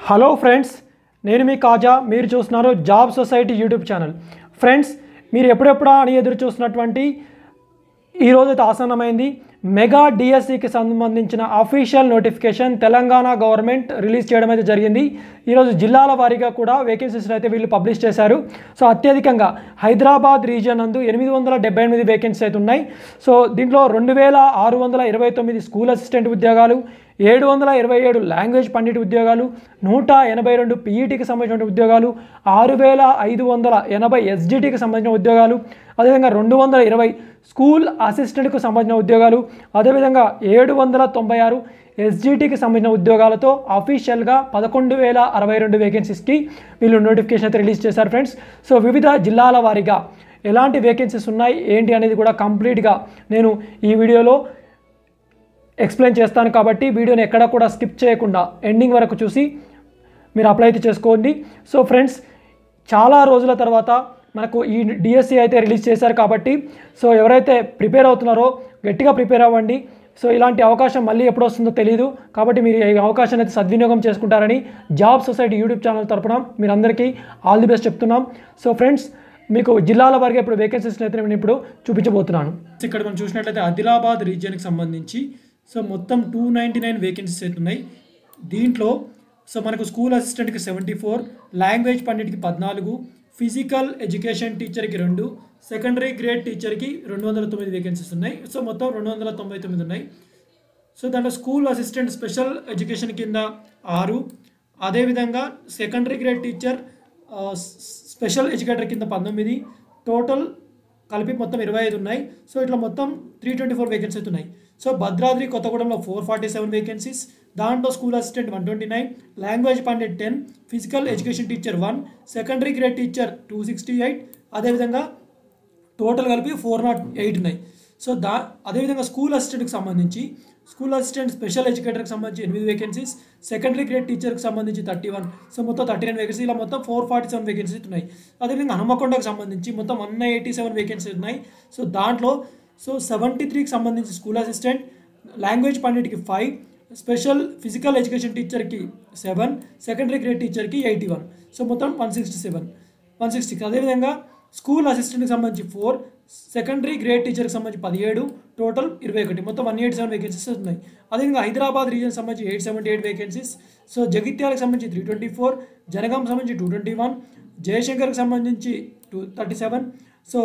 Hello friends, నేను మీ కాజా. మీరు చూస్తున్నారు job society YouTube channel. Friends, మీరు ఎప్పుడెప్పుడా అని ఎదురు చూస్తున్నటువంటి ఈరోజైతే ఆసన్నమైంది. మెగా డిఎస్సికి సంబంధించిన official notification Telangana government release చేయడం అయితే జరిగింది. ఈరోజు జిల్లాల వారీగా కూడా వేకెన్సీస్ అయితే వీళ్ళు పబ్లిష్ చేశారు. సో అత్యధికంగా హైదరాబాద్ రీజియన్ నందు 878 వేకెన్సీస్ అయితే ఉన్నాయి. సో దీంట్లో 2629 స్కూల్ అసిస్టెంట్ ఉద్యోగాలు, 727 లాంగ్వేజ్ పండిట్ ఉద్యోగాలు, 182 పీఈటీకి సంబంధించిన ఉద్యోగాలు, 6580 ఎస్జిటికి సంబంధించిన ఉద్యోగాలు, అదేవిధంగా 220 స్కూల్ అసిస్టెంట్కు సంబంధించిన ఉద్యోగాలు, అదేవిధంగా 796 ఎస్జిటికి సంబంధించిన ఉద్యోగాలతో అఫీషియల్గా 11,062 వేకెన్సీస్కి వీళ్ళు నోటిఫికేషన్ అయితే రిలీజ్ చేశారు ఫ్రెండ్స్. సో వివిధ జిల్లాల వారీగా ఎలాంటి వేకెన్సీస్ ఉన్నాయి ఏంటి అనేది కూడా కంప్లీట్గా నేను ఈ వీడియోలో ఎక్స్ప్లెయిన్ చేస్తాను. కాబట్టి వీడియోని ఎక్కడ కూడా స్కిప్ చేయకుండా ఎండింగ్ వరకు చూసి మీరు అప్లై అయితే చేసుకోండి. సో ఫ్రెండ్స్, చాలా రోజుల తర్వాత మనకు ఈ డిఎస్సి అయితే రిలీజ్ చేశారు. కాబట్టి సో ఎవరైతే ప్రిపేర్ అవుతున్నారో గట్టిగా ప్రిపేర్ అవ్వండి. సో ఇలాంటి అవకాశం మళ్ళీ ఎప్పుడు వస్తుందో తెలియదు. కాబట్టి మీరు ఈ అవకాశాన్ని అయితే సద్వినియోగం చేసుకుంటారని జాబ్ సొసైటీ యూట్యూబ్ ఛానల్ తరపున మీరందరికీ ఆల్ ది బెస్ట్ చెప్తున్నాం. సో ఫ్రెండ్స్, మీకు జిల్లాల వారికి ఇప్పుడు వేకెన్సీస్ అయితే నేను ఇప్పుడు చూపించబోతున్నాను. ఇక్కడ మనం చూసినట్లయితే ఆదిలాబాద్ రీజియన్కి సంబంధించి సో మొత్తం 299 వేకెన్సీస్ అయితే ఉన్నాయి. దీంట్లో సో మనకు స్కూల్ అసిస్టెంట్కి 74, లాంగ్వేజ్ పండిట్కి 14, ఫిజికల్ ఎడ్యుకేషన్ టీచర్కి 2, సెకండరీ గ్రేడ్ టీచర్కి 209 వేకెన్సీస్ ఉన్నాయి. సో మొత్తం 299 ఉన్నాయి. సో దాంట్లో స్కూల్ అసిస్టెంట్ స్పెషల్ ఎడ్యుకేషన్ కింద 6, అదేవిధంగా secondary grade teacher special educator కింద 19, టోటల్ కలిపి మొత్తం 25 ఉన్నాయి. సో ఇట్లా మొత్తం 324 వేకెన్సీ ఉన్నాయి. సో భద్రాద్రి కొత్తగూడెంలో 447 వేకెన్సీస్, దాంట్లో school assistant 129, language Pandit 10, physical education teacher 1, secondary grade teacher 268, అదేవిధంగా టోటల్ కలిపి 408 ఉన్నాయి. సో అదేవిధంగా స్కూల్ అసిస్టెంట్కి సంబంధించి స్కూల్ అసిస్టెంట్ స్పెషల్ ఎడ్యుకేటర్కి సంబంధించి 8 వేకెన్సీస్, సెకండరీ గ్రేడ్ టీచర్కి సంబంధించి 31, సో మొత్తం 39 వేకెన్సీ, ఇలా మొత్తం 447 వేకెన్సీస్ ఉన్నాయి. అదేవిధంగా హనుమకొండకు సంబంధించి మొత్తం 187 వేకెన్సీస్ ఉన్నాయి. సో దాంట్లో సో 73కి సంబంధించి స్కూల్ అసిస్టెంట్, లాంగ్వేజ్ పండిట్కి 5, స్పెషల్ ఫిజికల్ ఎడ్యుకేషన్ టీచర్కి 7, సెకండరీ గ్రేడ్ టీచర్కి 81, సో మొత్తం 160. అదేవిధంగా స్కూల్ అసిస్టెంట్కి సంబంధించి 4, సెకండరీ గ్రేడ్ టీచర్కి సంబంధించి 17, టోటల్ 21, మొత్తం 187 వేకెన్సీస్ ఉన్నాయి. అదేవిధంగా హైదరాబాద్ రీజియన్ సంబంధించి 878 వేకెన్సీస్, సో జగిత్యాలకు సంబంధించి 324, జనగాం సంబంధించి 221, జయశంకర్కి సంబంధించి 237, సో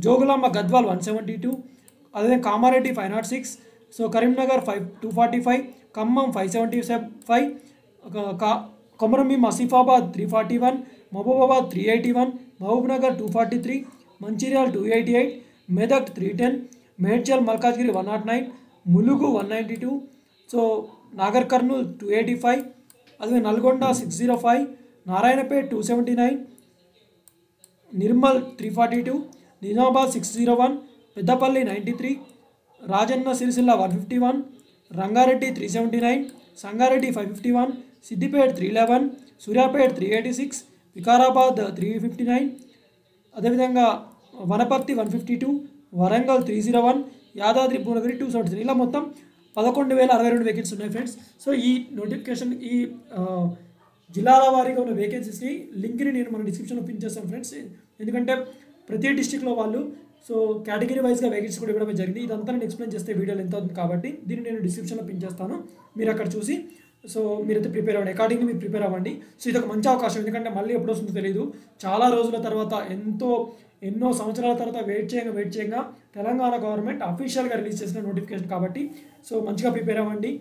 జోగులాంబ గద్వాల్ 172, అదేవిధంగా కామారెడ్డి 506, సో కరీంనగర్ 245, ఖమ్మం 575, కొమరంభీం ఆసిఫాబాద్ 341, మహబూబాబాద్ 381, మహబూబ్నగర్ 243, మంచిర్యాల 288, మెదక్ 310, మేడ్చల్ మల్కాజ్గిరి 109, ములుగు 192, సో నాగర్ కర్నూల్ 285, అదే నల్గొండ 605, నారాయణపేట్ 279, నిర్మల్ 342, నిజామాబాద్ 601, పెద్దపల్లి 93, రాజన్న సిరిసిల్ల 151, రంగారెడ్డి 379, సంగారెడ్డి 551, సిద్దిపేట్ 311, సూర్యాపేట్ 386, వికారాబాద్ 359, అదేవిధంగా వనపర్తి 152, వరంగల్ 301, యాదాద్రి భువనగిరి 273, ఇలా మొత్తం 11,062 వేకెన్సీ ఉన్నాయి ఫ్రెండ్స్. సో ఈ నోటిఫికేషన్ ఈ జిల్లాల వారీగా ఉన్న వేకెన్సీస్ని లింక్ని నేను మన డిస్క్రిప్షన్లో పిన్ చేస్తాను ఫ్రెండ్స్. ఎందుకంటే ప్రతి డిస్టిక్లో వాళ్ళు సో కేటగిరీ వైజ్గా వేకెన్సీ కూడా ఇవ్వడం జరిగింది. ఇదంతా నేను ఎక్స్ప్లెయిన్ చేస్తే వీడియోలు ఎంత అవుతుంది కాబట్టి దీన్ని నేను డిస్క్రిప్షన్లో పిన్ చేస్తాను. మీరు అక్కడ చూసి సో మీరైతే ప్రిపేర్ అవ్వండి, అకార్డింగ్లీ మీరు ప్రిపేర్ అవ్వండి. సో ఇది ఒక మంచి అవకాశం, ఎందుకంటే మళ్ళీ ఎప్పుడు వస్తుందో తెలియదు. చాలా రోజుల తర్వాత ఎన్నో సంవత్సరాల తర్వాత వెయిట్ చేయంగా తెలంగాణ గవర్నమెంట్ అఫీషియల్గా రిలీజ్ చేసిన నోటిఫికేషన్ కాబట్టి సో మంచిగా ప్రిపేర్ అవ్వండి.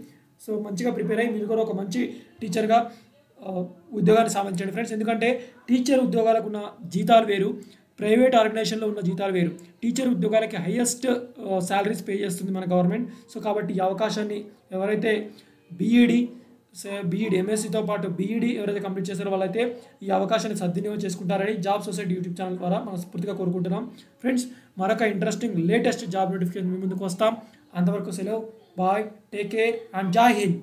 సో మంచిగా ప్రిపేర్ అయ్యి మీరు కూడా ఒక మంచి టీచర్గా ఉద్యోగాన్ని సాధించండి ఫ్రెండ్స్. ఎందుకంటే టీచర్ ఉద్యోగాలకు ఉన్న జీతాలు వేరు, ప్రైవేట్ ఆర్గనైజేషన్లో ఉన్న జీతాలు వేరు. టీచర్ ఉద్యోగాలకి హైయెస్ట్ శాలరీస్ పే చేస్తుంది మన గవర్నమెంట్. సో కాబట్టి ఈ అవకాశాన్ని ఎవరైతే బీఈడి ఎంఎస్సితో పాటు బీఈడి ఎవరైతే కంప్లీట్ చేశారో వాళ్ళైతే ఈ అవకాశాన్ని సద్వినియోగం చేసుకుంటారని జాబ్ సొసైటీ యూట్యూబ్ ఛానల్ ద్వారా మనస్ఫూర్తిగా కోరుకుంటున్నాం ఫ్రెండ్స్. మరొక ఇంట్రెస్టింగ్ లేటెస్ట్ జాబ్ నోటిఫికేషన్ మీ ముందుకు వస్తాం. అంతవరకు సెలవు, బాయ్, టేక్ కేర్ అండ్ జై హింద్.